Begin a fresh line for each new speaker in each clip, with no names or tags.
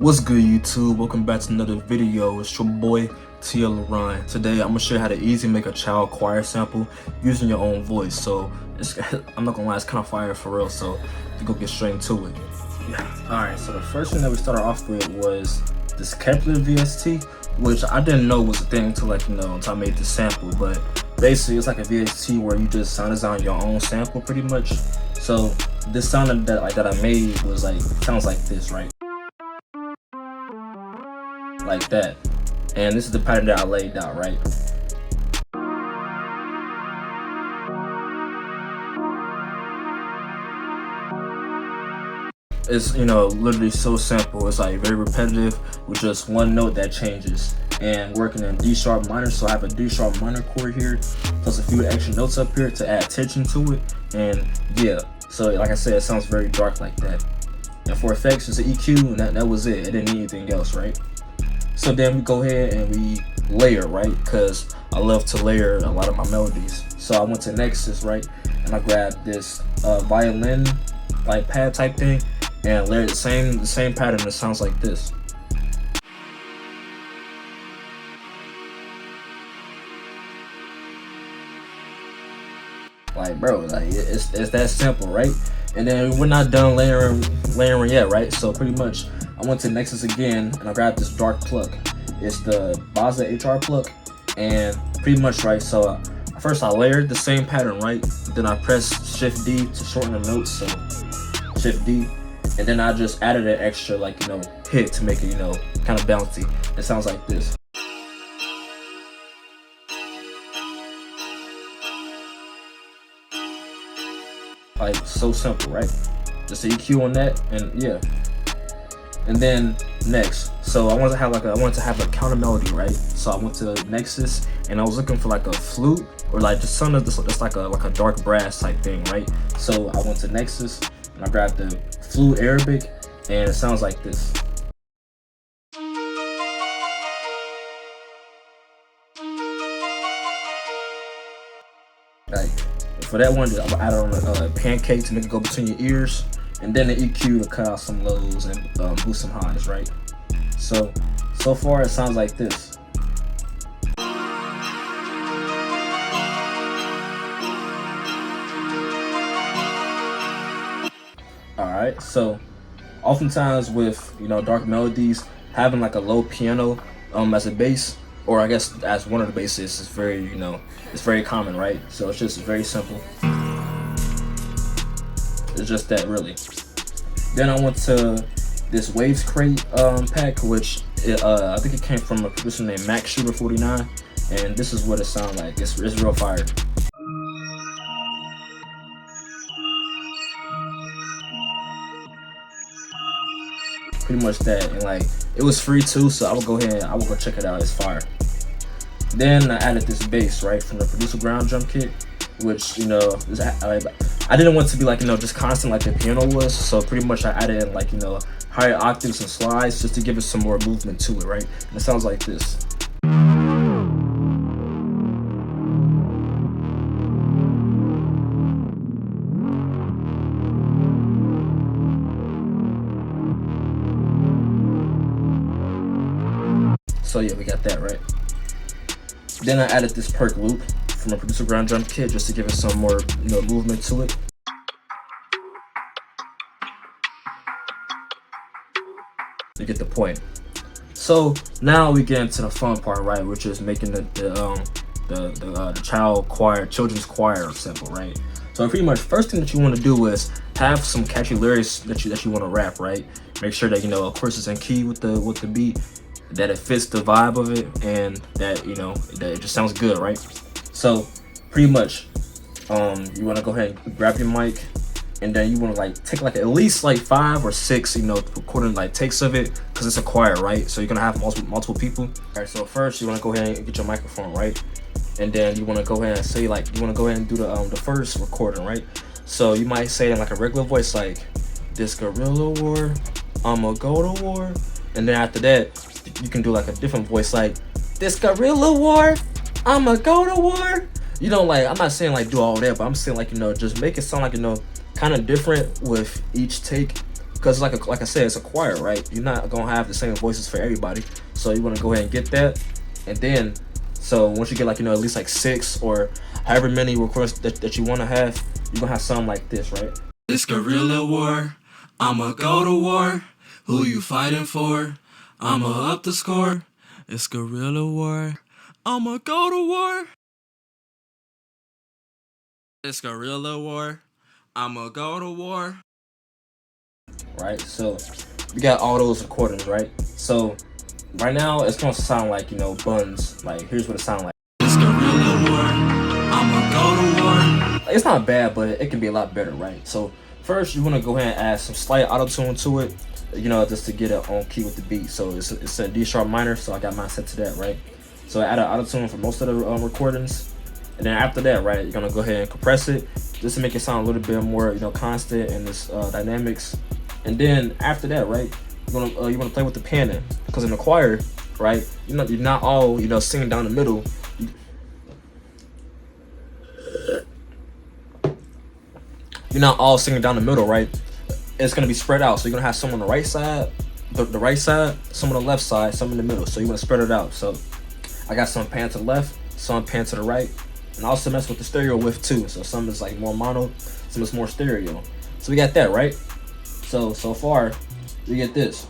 What's good, YouTube? Welcome back to another video. It's your boy Tia Ryan. Today I'm gonna show you how to easily make a child choir sample using your own voice. So I'm not gonna lie, it's kind of fire for real. So you go get straight into it. Yeah. All right. So the first thing that we started off with was this Kepler VST, which I didn't know was a thing until until I made this sample. But basically, it's like a VST where you just sound design your own sample, pretty much. So this sound that I made was sounds like this, right? Like that. And this is the pattern that I laid out, right? It's literally so simple. It's like very repetitive with just one note that changes, and working in D sharp minor. So I have a D sharp minor chord here plus a few extra notes up here to add tension to it. And yeah, so like I said, it sounds very dark like that. And for effects, it's an EQ, and that was it. It didn't need anything else, right? So then we go ahead and we layer, right? Because I love to layer a lot of my melodies. So I went to Nexus, right? And I grabbed this violin pad type thing and layered the same pattern that sounds like this. It's that simple, right? And then we're not done layering yet, right? So pretty much I went to Nexus again and I grabbed this dark pluck. It's the Baza HR pluck, and pretty much, right, so first I layered the same pattern, right? Then I pressed Shift D to shorten the notes, so Shift D, and then I just added an extra hit to make it kind of bouncy. It sounds like this. So simple, right? Just EQ on that, and yeah. And then next, so I wanted to have a counter melody, right? So I went to Nexus and I was looking for a flute or just something that's like a dark brass type thing, right? So I went to Nexus and I grabbed the flute Arabic, and it sounds like this. For that one, I'm gonna add on a pancake to make it go between your ears, and then the EQ to cut out some lows and boost some highs, right? So far it sounds like this. Alright, so oftentimes with dark melodies, having a low piano as a bass, or I guess as one of the basses, is very it's very common, right? So it's just very simple. It's just that, really. Then I went to this Waves Crate pack, which I think it came from a producer named Max Shooter 49, and this is what it sounds like. It's real fire. Pretty much that, and it was free too, so I would go check it out. It's fire. Then I added this bass, right, from the producer ground drum kit, which I didn't want to be just constant like the piano was, so pretty much I added in higher octaves and slides just to give it some more movement to it, right? And it sounds like this. So yeah, we got that, right? Then I added this perk loop from a producer ground drum kit just to give it some more movement to it. You get the point. So now we get into the fun part, right? Which is making the children's choir simple, right? So pretty much first thing that you want to do is have some catchy lyrics that you want to rap, right? Make sure that of course it's in key with the beat, that it fits the vibe of it, and that that it just sounds good, right? So pretty much you want to go ahead and grab your mic, and then you want to take at least 5 or 6 recording takes of it, because it's a choir, right? So you're gonna have multiple people. All right, so first you want to go ahead and get your microphone, right? And then you want to go ahead and say you want to go ahead and do the first recording, right? So you might say it in a regular voice, this guerrilla war, I'ma go to war. And then after that you can do a different voice, this guerrilla war, I'ma go to war. I'm not saying do all that, but I'm saying just make it sound kind of different with each take, because like I said, it's a choir, right? You're not gonna have the same voices for everybody, so you want to go ahead and get that, and then so once you get like, you know, at least like 6 or however many recordings that you want to have, you're gonna have something like this, right?
It's guerrilla war. I'ma go to war. Who you fighting for? I'ma up the score. It's guerrilla war. I'ma go to war. It's guerrilla war. I'ma go to war.
Right, so we got all those recordings, right? So right now it's gonna sound like, you know, buns. Like, here's what it sounds like.
It's guerrilla war. I'ma go to war.
It's not bad, but it can be a lot better, right? So first you want to go ahead and add some slight auto tune to it, you know, just to get it on key with the beat. So it's a D sharp minor, so I got mine set to that, right? So I add an auto tune for most of the recordings, and then after that, right, you're gonna go ahead and compress it just to make it sound a little bit more, you know, constant in this dynamics. And then after that, right, you want to play with the panning, because in the choir, right, you're not all, you know, singing down the middle. You're not all singing down the middle, right? It's gonna be spread out. So you're gonna have some on the right side, the right side, some on the left side, some in the middle. So you want to spread it out. So I got some pan to the left, some pan to the right, and I also mess with the stereo width too. So some is like more mono, some is more stereo. So we got that, right? So far we get this.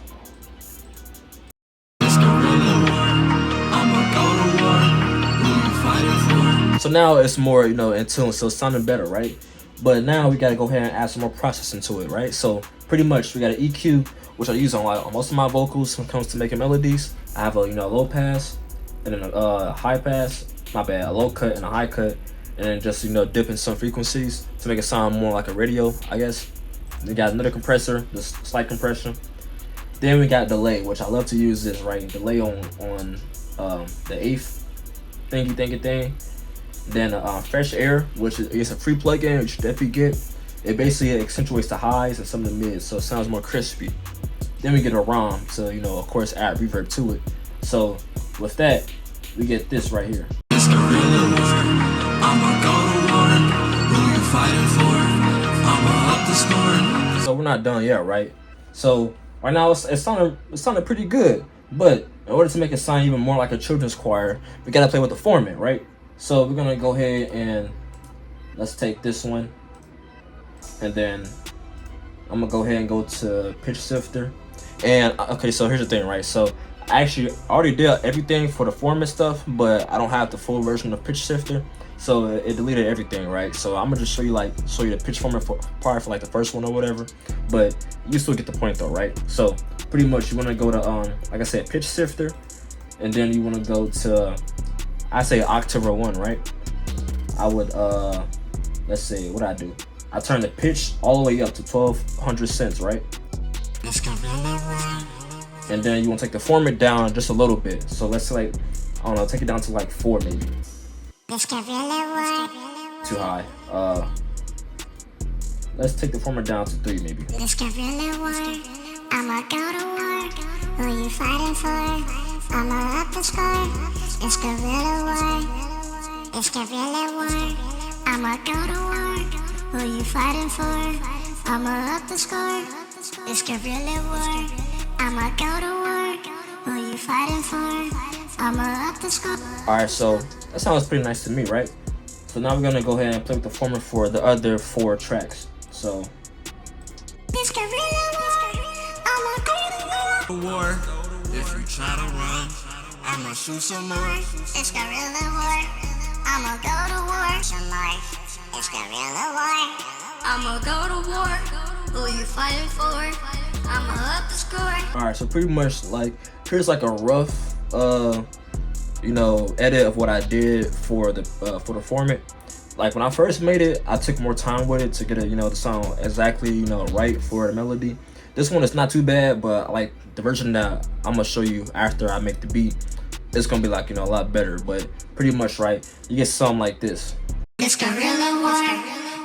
So now it's more, you know, in tune, so it's sounding better, right? But now we gotta go ahead and add some more processing to it, right? So pretty much we got an EQ, which I use on most of my vocals when it comes to making melodies. I have a, you know, low pass and then a high pass, my bad, a low cut and a high cut, and then just, you know, dipping some frequencies to make it sound more like a radio, I guess. We got another compressor, just slight compression. Then we got delay, which I love to use this, right? Delay on the 8th thingy thing. Then fresh air, which is a free plugin, which you definitely get. It basically accentuates the highs and some of the mids, so it sounds more crispy. Then we get a ROM to, you know, of course, add reverb to it. So with that, we get this right here.
It's guerrilla war. I'ma go to war. Who you fighting for? I'ma up the score.
So we're not done yet, right? So right now it's sounding pretty good, but in order to make it sound even more like a children's choir, we gotta play with the format, right? So we're gonna go ahead and let's take this one, and then I'm gonna go ahead and go to pitch shifter. And okay, so here's the thing, right? So I actually already did everything for the format stuff, but I don't have the full version of pitch shifter, so it deleted everything, right? So I'm gonna just show you the pitch format part for like the first one or whatever, but you still get the point though, right? So pretty much you want to go to like I said, pitch shifter, and then you want to go to, I say octave 1, right? I would let's see what I do. I turn the pitch all the way up to 1200 cents, right? And then you want to take the format down just a little bit. So let's say, like, I don't know, take it down to like 4 maybe. Too high. Let's take the format down to 3 maybe.
I'ma go to war. Who you fighting for? I'ma up the score. It's guerrilla war. It's guerrilla war. I'ma go to war. Who you fighting for? I'ma up the score. It's guerrilla war. I'ma go to war. Who you fighting for? I'ma up the score.
Alright, so that sounds pretty nice to me, right? So now we're gonna go ahead and play with the format for the other 4 tracks. So
it's guerrilla war. I'ma go to war.
War. If you try to run, I'ma shoot some more.
It's guerrilla war. I'ma go to war. Some more. It's guerrilla war. I'ma go to war. Who you fighting for? I'ma up the score.
alright, so pretty much like here's like a rough you know, edit of what I did for the format. Like when I first made it, I took more time with it to get it, you know, the sound exactly, you know, right for the melody. This one is not too bad, but like the version that I'm gonna show you after I make the beat, it's gonna be like, you know, a lot better. But pretty much, right, you get something like this.
It's guerrilla war.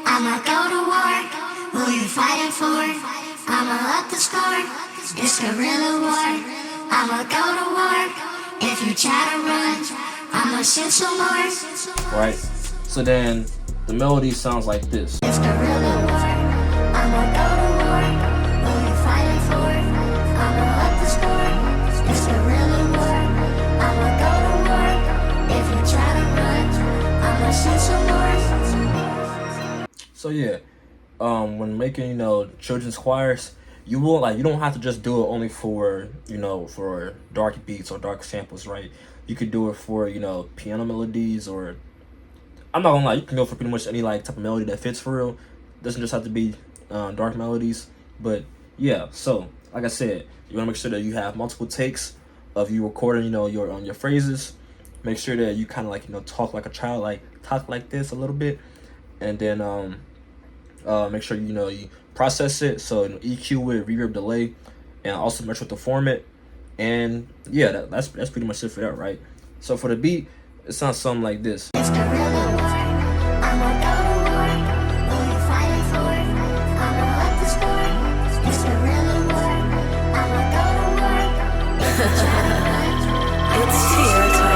I'ma go to war. Who you fighting for? I'ma up the score. It's guerrilla war. I'ma go to war. If you try to run, I'ma shoot some more.
Right. So then the melody sounds like this.
It's guerrilla war. I'ma go to war. Who you fighting
So yeah, when making, you know, children's choirs, you don't have to just do it only for, you know, for dark beats or dark samples, right? You could do it for, you know, piano melodies, or I'm not gonna lie, you can go for pretty much any like type of melody that fits for real. Doesn't just have to be dark melodies, but yeah. So like I said, you wanna make sure that you have multiple takes of you recording, you know, your phrases. Make sure that you kind of like, you know, talk like a child, like talk like this a little bit, and then make sure you know you process it. So, you know, EQ it, reverb, delay, and also match with the format. And yeah, that's pretty much it for that, right? So for the beat, it sounds something like this.
It's guerrilla war. I'ma go to war. Who you fighting for? I'ma up the score. It's guerrilla war. I'ma go to war. It's tear time.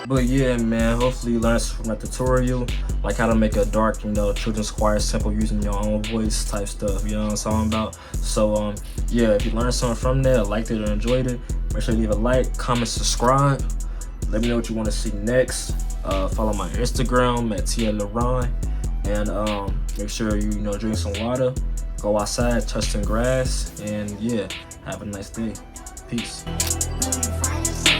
But yeah, man, hopefully you learned from that tutorial, like how to make a dark, you know, children's choir sample using your own voice type stuff, you know what I'm talking about? So yeah, if you learned something from there, liked it or enjoyed it, make sure you leave a like, comment, subscribe. Let me know what you want to see next. Follow my Instagram at @TLaron, and make sure you know, drink some water, go outside, touch some grass, and yeah, have a nice day. Peace.
Who you fighting for?